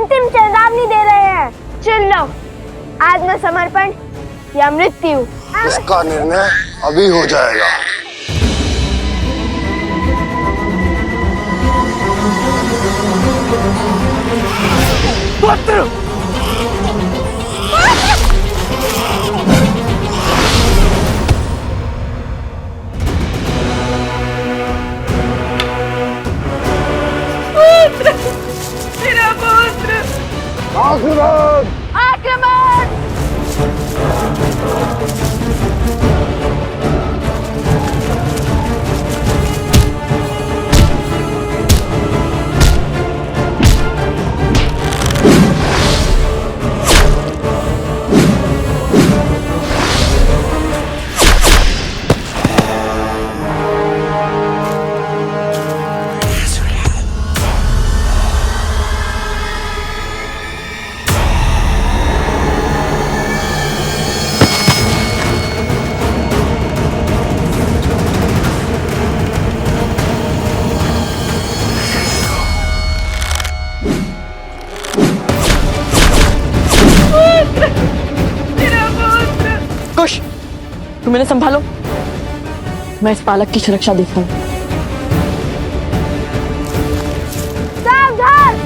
अंतिम चेतावनी दे रहे हैं। चुन लो, आत्मसमर्पण या मृत्यु। इसका निर्णय अभी हो जाएगा। पुत्र! मेरा पुत्र! आशीर्वाद! आक्रमण! कुश, तुम इन्हें संभालो, मैं इस बालक की सुरक्षा देखता हूँ। सावधान!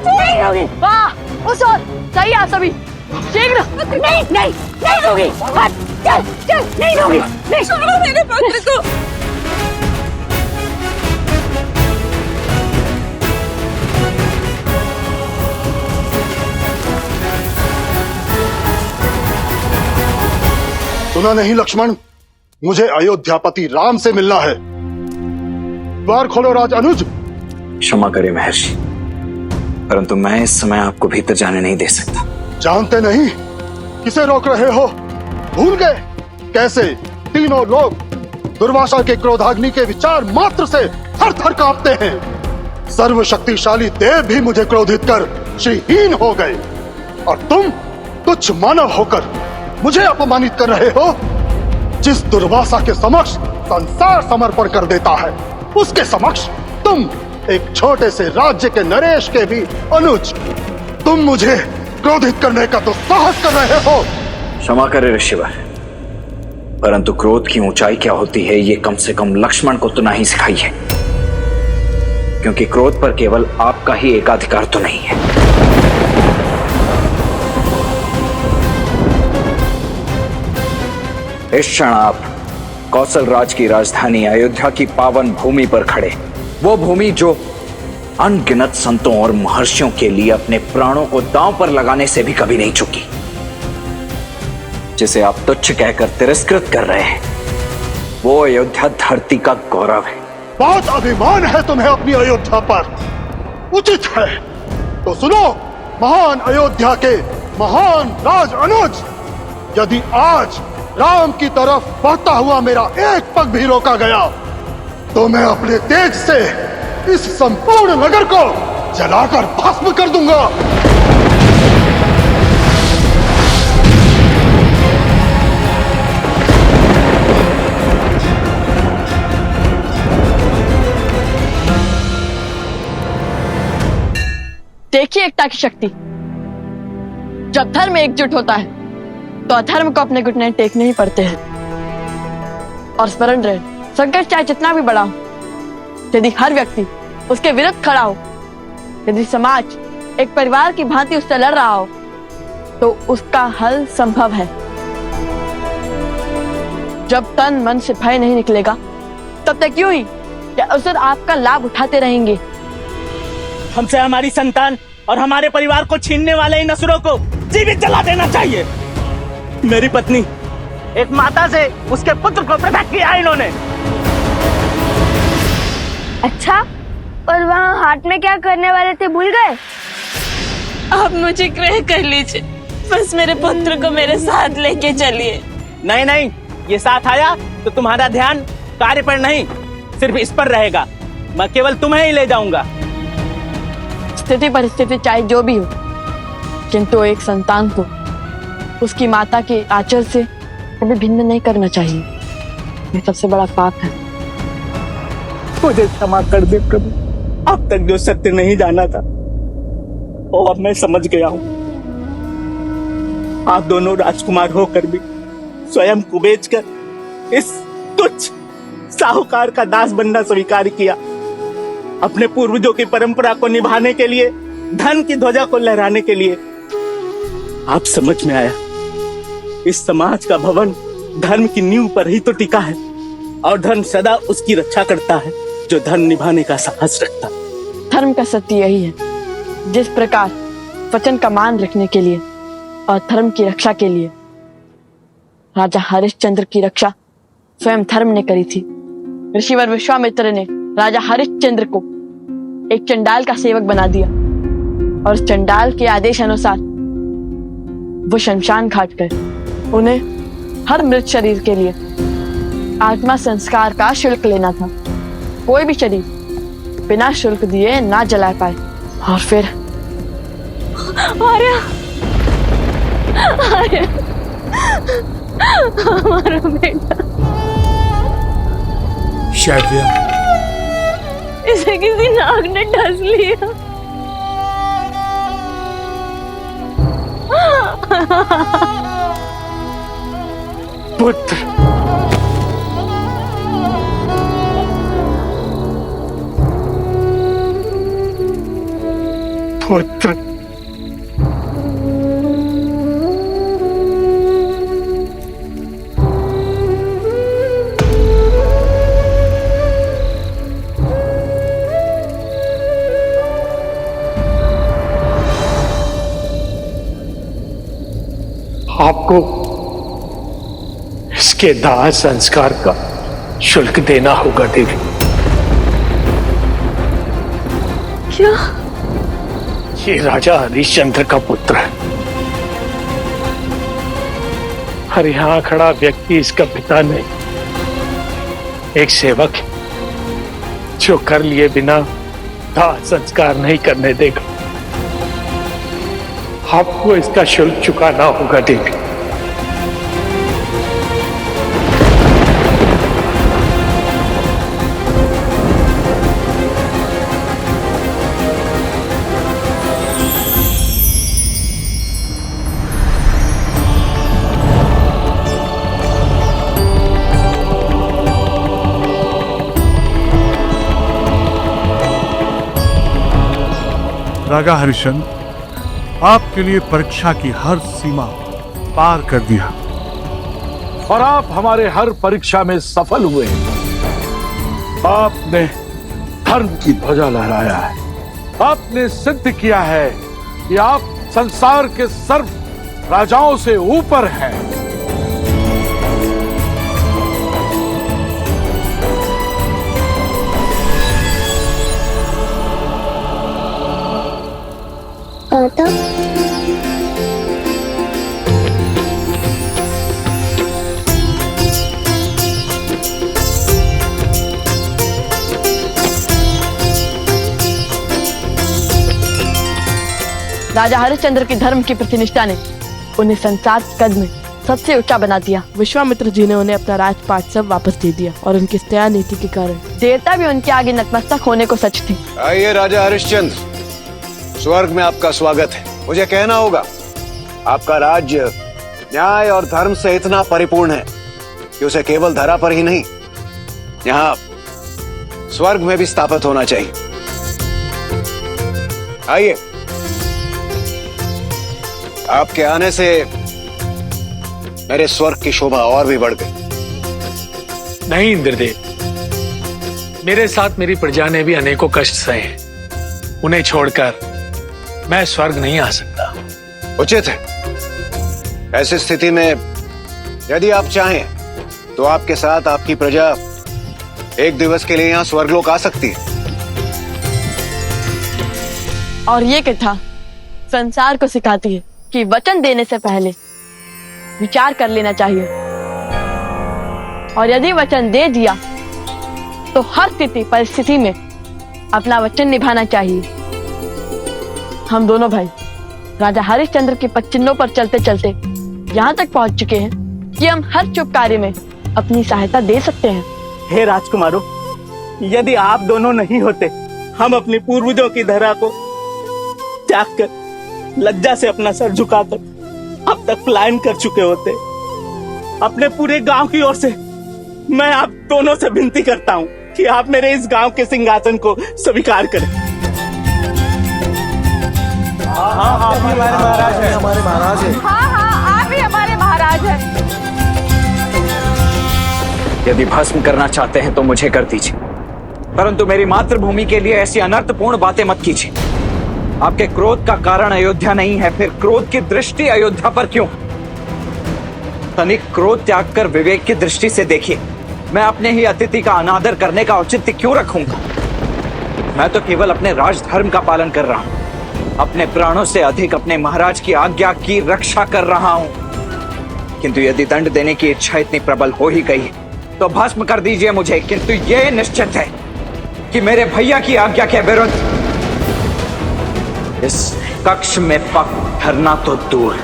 नहीं होगी। वाह, उस ओर, सही आप सभी, शीघ्र। नहीं होगी। चल चल, नहीं होगी। नहीं, छोड़ो मेरे पुत्र को। सुना नहीं लक्ष्मण, मुझे अयोध्यापति राम से मिलना है। द्वार खोलो राज अनुज। क्षमा करें महर्षि, परंतु मैं इस समय आपको भीतर जाने नहीं दे सकता। जानते नहीं किसे रोक रहे हो? भूल गए कैसे तीनों लोग दुर्वासा के क्रोधाग्नि के विचार मात्र से थर थर कांपते हैं। सर्वशक्तिशाली देव भी मुझे क्रोधित कर श्रीहीन हो गए, और तुम तुच्छ मानव होकर मुझे अपमानित कर रहे हो। जिस दुर्वासा के समक्ष संसार समर्पण कर देता है, उसके समक्ष तुम एक छोटे से राज्य के नरेश के भी अनुज, तुम मुझे क्रोधित करने का तो साहस कर रहे हो। क्षमा करें ऋषिवर, परंतु क्रोध की ऊंचाई क्या होती है ये कम से कम लक्ष्मण को तो नहीं सिखाई है, क्योंकि क्रोध पर केवल आपका ही एकाधिकार तो नहीं है। इस क्षण आप कौशल राज की राजधानी अयोध्या की पावन भूमि पर खड़े, वो भूमि जो अनगिनत संतों और महर्षियों के लिए अपने प्राणों को दांव पर लगाने से भी कभी नहीं चुकी, जिसे आप तुच्छ कहकर तिरस्कृत कर रहे हैं, वो अयोध्या धरती का गौरव है। बहुत अभिमान है तुम्हें अपनी अयोध्या पर, उचित है तो सुनो महान अयोध्या के महान राज अनुज। यदि आज राम की तरफ बढ़ता हुआ मेरा एक पग भी रोका गया, तो मैं अपने तेज से इस संपूर्ण नगर को जलाकर भस्म कर दूंगा। देखिए एकता की शक्ति। जब धर्म एकजुट होता है तो अधर्म को अपने घुटने टेकने ही पड़ते हैं। और स्मरण रहे, संकट चाहे जितना भी बड़ा हो, यदि हर व्यक्ति उसके विरुद्ध खड़ा हो, यदि समाज एक परिवार की भांति उससे लड़ रहा हो, तो उसका हल संभव है। जब तन मन से भय नहीं निकलेगा तब तक यूं ही या असुर आपका लाभ उठाते रहेंगे। हमसे हमारी संतान और हमारे परिवार को छीनने वाले इन असुरों को जीवित जला देना चाहिए। मेरी पत्नी एक माता से उसके पुत्र को पृथक किया इन्होंने। अच्छा, और वहाँ हाट में क्या करने वाले थे भूल गए? आप मुझे ग्रह कर लीजिए, बस मेरे पुत्र को मेरे साथ लेके चलिए। नहीं नहीं, ये साथ आया तो तुम्हारा ध्यान कार्य पर नहीं सिर्फ इस पर रहेगा। मैं केवल तुम्हें ही ले जाऊंगा। स्थिति परिस्थिति चाहे जो भी हो, किंतु एक संतान को उसकी माता के आचर से कभी भिन्न नहीं करना चाहिए। ये सबसे बड़ा पाप है। मुझे क्षमा कर दे प्रभु, अब तक जो सत्य नहीं जाना था वो अब मैं समझ गया हूँ। आप दोनों राजकुमार होकर भी स्वयं को बेचकर इस तुच्छ साहूकार का दास बनना स्वीकार किया। अपने पूर्वजों की परंपरा को निभाने के लिए, धन की ध्वजा को लहराने के लिए। आप समझ में आया, इस समाज का भवन धर्म की नींव पर ही तो टिका है और धर्म सदा उसकी रक्षा करता है जो धर्म निभाने का साहस रखता है। धर्म का सत्य यही है, जिस प्रकार वचन का मान रखने के लिए और धर्म की रक्षा के लिए राजा हरिश्चंद्र की रक्षा स्वयं धर्म ने करी थी। ऋषिवर विश्वामित्र ने राजा हरिश्चंद्र को एक चंडाल का सेवक बना दिया और उस चंडाल के आदेश अनुसार वो शमशान घाट कर उन्हें हर मृत शरीर के लिए आत्मा संस्कार का शुल्क लेना था। कोई भी शरीर बिना शुल्क दिए ना जला पाए। और फिर आर्या, आर्या, हमारा बेटा, शैव्या, इसे किसी नाग ने डस लिया। पुत्र, पुत्र, आपको इसके दाह संस्कार का शुल्क देना होगा देवी। क्या? ये राजा हरिश्चंद्र का पुत्र है और यहां खड़ा व्यक्ति इसका पिता नहीं, एक सेवक है जो कर लिए बिना दाह संस्कार नहीं करने देगा। आपको इसका शुल्क चुकाना होगा देवी। राजा हरिश्चंद्र, आपके लिए परीक्षा की हर सीमा पार कर दिया और आप हमारे हर परीक्षा में सफल हुए। आपने धर्म की ध्वजा लहराया है। आपने सिद्ध किया है कि आप संसार के सर्व राजाओं से ऊपर हैं। राजा हरिश्चंद्र की धर्म की प्रतिनिष्ठा ने उन्हें संसार के कद में सबसे ऊंचा बना दिया। विश्वामित्र जी ने उन्हें अपना राजपाट सब वापस दे दिया और उनकी दया नीति के कारण देवता भी उनके आगे नतमस्तक होने को सच थे। आइए राजा हरिश्चंद्र, स्वर्ग में आपका स्वागत है। मुझे कहना होगा, आपका राज्य न्याय और धर्म से इतना परिपूर्ण है कि उसे केवल धरा पर ही नहीं, यहाँ स्वर्ग में भी स्थापित होना चाहिए। आइए, आपके आने से मेरे स्वर्ग की शोभा और भी बढ़ गई। नहीं इंद्रदेव, मेरे साथ मेरी प्रजा ने भी अनेकों कष्ट सहे हैं। उन्हें छोड़कर मैं स्वर्ग नहीं आ सकता। उचित है। ऐसी स्थिति में यदि आप चाहें तो आपके साथ आपकी प्रजा एक दिवस के लिए यहाँ स्वर्गलोक आ सकती है। और ये कथा संसार को सिखाती है कि वचन देने से पहले विचार कर लेना चाहिए, और यदि वचन दे दिया तो हर स्थिति परिस्थिति में अपना वचन निभाना चाहिए। हम दोनों भाई राजा हरिश्चंद्र के पदचिन्हों पर चलते चलते यहाँ तक पहुंच चुके हैं कि हम हर शुभ कार्य में अपनी सहायता दे सकते हैं। हे राजकुमारों, यदि आप दोनों नहीं होते, हम अपने पूर्वजों की धरा को त्याग कर लज्जा से अपना सर झुकाकर अब तक पलायन कर चुके होते। अपने पूरे गांव की ओर से मैं आप दोनों से विनती करता हूं कि आप मेरे इस गांव के सिंहासन को स्वीकार करें। हाँ आप ही हमारे महाराज हैं। यदि भस्म करना चाहते हैं तो मुझे कर दीजिए, परंतु मेरी मातृभूमि के लिए ऐसी अनर्थपूर्ण बातें मत कीजिए। आपके क्रोध का कारण अयोध्या नहीं है, फिर क्रोध की दृष्टि अयोध्या पर क्यों? तनिक क्रोध त्याग कर विवेक की दृष्टि से देखिए। मैं अपने ही अतिथि का अनादर करने का औचित्य क्यों रखूंगा? मैं तो केवल अपने राजधर्म का पालन कर रहा हूं, अपने प्राणों से अधिक अपने महाराज की आज्ञा की रक्षा कर रहा हूं। किंतु यदि दंड देने की इच्छा इतनी प्रबल हो ही गई तो भस्म कर दीजिए मुझे, किंतु यह निश्चित है कि मेरे भैया की आज्ञा के विरुद्ध इस कक्ष में पग धरना तो दूर,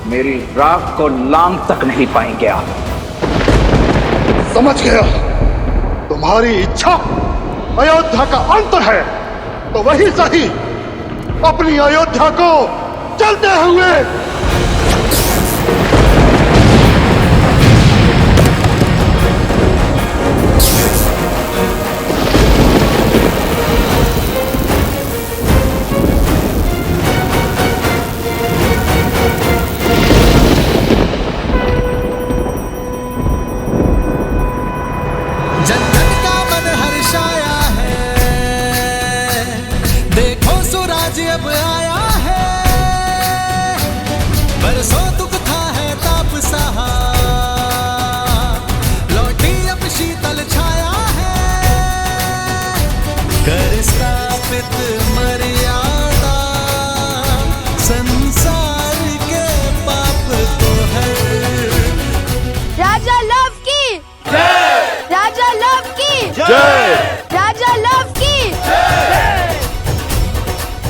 मेरी राख को लांग तक नहीं पाएंगे आप। समझ गया, तुम्हारी इच्छा अयोध्या का अंत है, तो वही सही अपनी अयोध्या को चलते हुए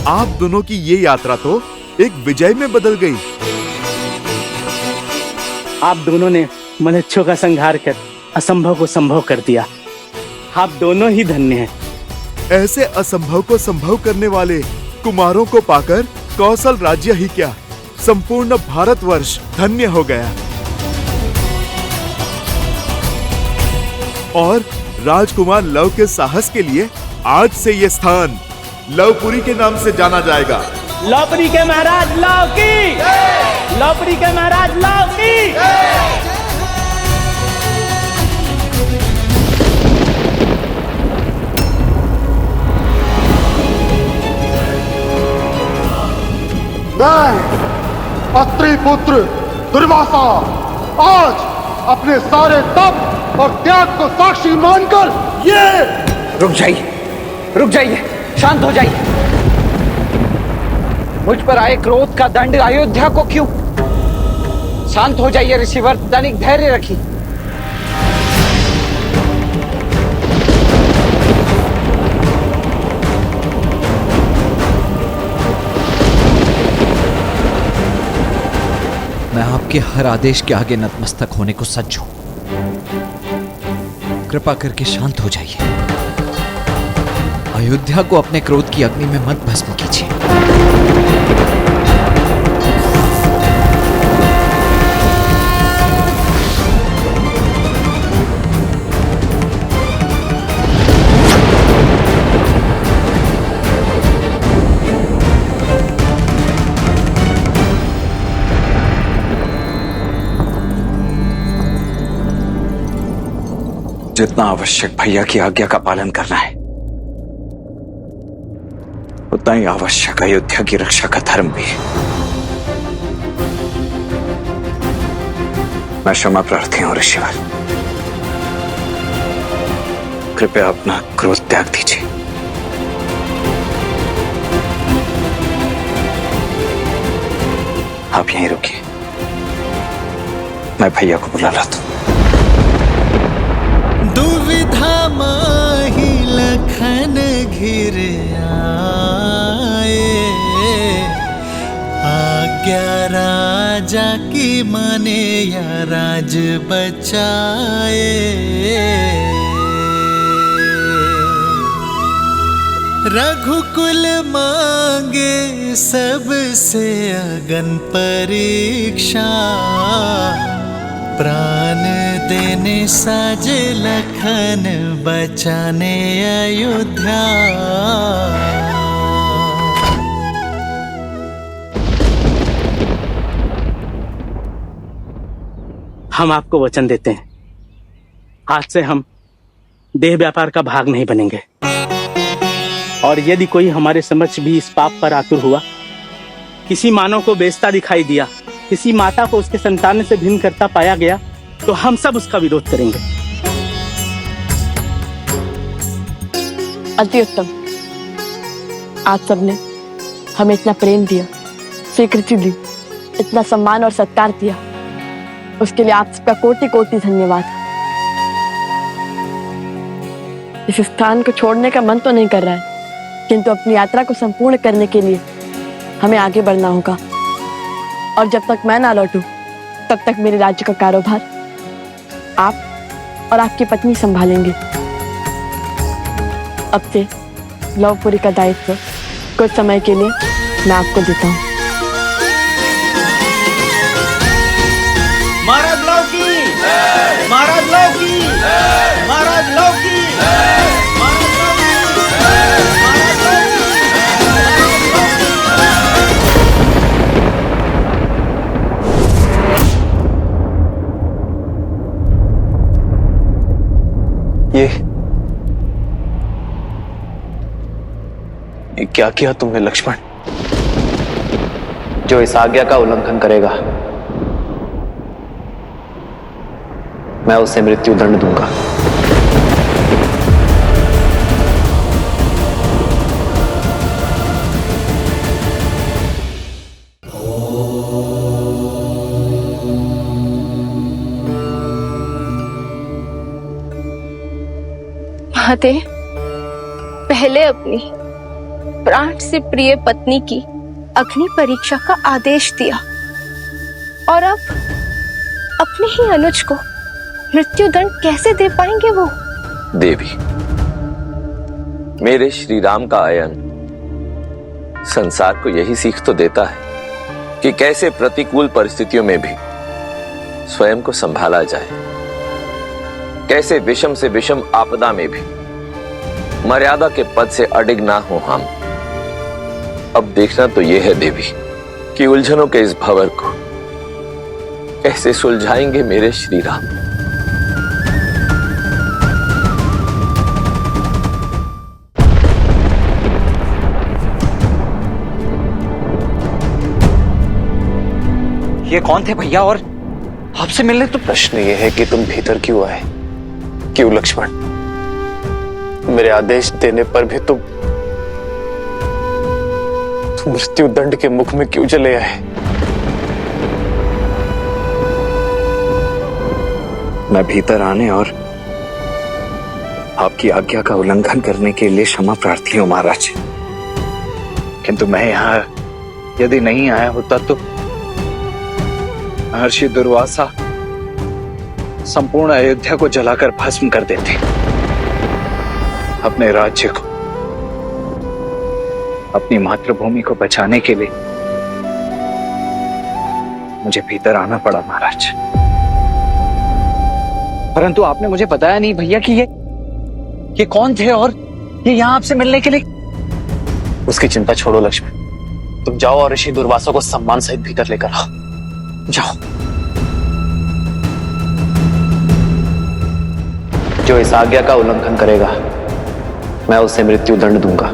आप दोनों की ये यात्रा तो एक विजय में बदल गई। आप दोनों ने मलेच्छों का संहार कर असंभव को संभव कर दिया। आप दोनों ही धन्य हैं। ऐसे असंभव को संभव करने वाले कुमारों को पाकर कौशल राज्य ही क्या, संपूर्ण भारतवर्ष धन्य हो गया। और राजकुमार लव के साहस के लिए आज से ये स्थान लवपुरी के नाम से जाना जाएगा। लवपुरी के महाराज लव की, लवपुरी के महाराज लव की। मैं अत्रि पुत्र दुर्वासा आज अपने सारे तप और त्याग को साक्षी मानकर ये रुक जाइए, शांत हो जाइए। मुझ पर आए क्रोध का दंड अयोध्या को क्यों? शांत हो जाइए ऋषिवर, तनिक धैर्य रखिए। मैं आपके हर आदेश के आगे नतमस्तक होने को सज्ज हूं। कृपा करके शांत हो जाइए। अयोध्या को अपने क्रोध की अग्नि में मत भस्म कीजिए। जितना आवश्यक भैया की आज्ञा का पालन करना है, उतना ही आवश्यक अयोध्या की रक्षा का धर्म भी है। मैं क्षमा प्रार्थी हूं ऋषिवर, कृपया अपना क्रोध त्याग दीजिए। आप यहीं रुकिए, मैं भैया को बुला लाता हूं। दुविधा माही लखन घिर आए, आज्ञा राजा की माने या राज बचाए। रघुकुल मांगे सबसे अगन परीक्षा, प्राण देने साजे लखन बचाने अयोध्या। हम आपको वचन देते हैं, आज से हम देह व्यापार का भाग नहीं बनेंगे, और यदि कोई हमारे समक्ष भी इस पाप पर आतुर हुआ, किसी मानव को बेचता दिखाई दिया, किसी माता को उसके संतान से भिन्न करता पाया गया, तो हम सब उसका विरोध करेंगे। अति उत्तम। आप सबने हमें इतना प्रेम दिया, स्वीकृति दी, इतना सम्मान और सत्कार दिया, उसके लिए आप सबका कोटि कोटि धन्यवाद। इस स्थान को छोड़ने का मन तो नहीं कर रहा है, किंतु अपनी यात्रा को संपूर्ण करने के लिए हमें आगे बढ़ना होगा, और जब तक मैं ना लौटूं तब तक मेरे राज्य का कारोबार आप और आपकी पत्नी संभालेंगे। अब से लवपुरी का दायित्व कुछ समय के लिए मैं आपको देता हूँ। महाराज लौकी, महाराज लौकी, महाराज लौकी, ये क्या किया तुमने लक्ष्मण? जो इस आज्ञा का उल्लंघन करेगा मैं उसे मृत्यु दंड दूंगा। महादेव, पहले अपनी प्राण से प्रिय पत्नी की अग्नि परीक्षा का आदेश दिया, और अब अपने ही अनुज को मृत्यु दंड कैसे दे पाएंगे वो? देवी, मेरे श्री राम का आयन संसार को यही सीख तो देता है कि कैसे प्रतिकूल परिस्थितियों में भी स्वयं को संभाला जाए, कैसे विषम से विषम आपदा में भी मर्यादा के पद से अडिग ना हो हम। अब देखना तो यह है देवी कि उलझनों के इस भंवर को कैसे सुलझाएंगे मेरे श्री राम। ये कौन थे भैया, और आपसे मिलने? तो प्रश्न यह है कि तुम भीतर क्यों आए? क्यों लक्ष्मण? मेरे आदेश देने पर भी तुम मृत्यु दंड के मुख में क्यों चले आए? मैं भीतर आने और आपकी आज्ञा का उल्लंघन करने के लिए क्षमा प्रार्थी हूं महाराज, किंतु मैं यहां यदि नहीं आया होता तो महर्षि दुर्वासा संपूर्ण अयोध्या को जलाकर भस्म कर देते। अपने राज्य को, अपनी मातृभूमि को बचाने के लिए मुझे भीतर आना पड़ा महाराज। परंतु आपने मुझे बताया नहीं भैया कि ये कौन थे और ये यहां आपसे मिलने के लिए। उसकी चिंता छोड़ो लक्ष्मण, तुम जाओ और ऋषि दुर्वासा को सम्मान सहित भीतर लेकर आओ। जाओ। जो इस आज्ञा का उल्लंघन करेगा मैं उसे मृत्यु दंड दूंगा।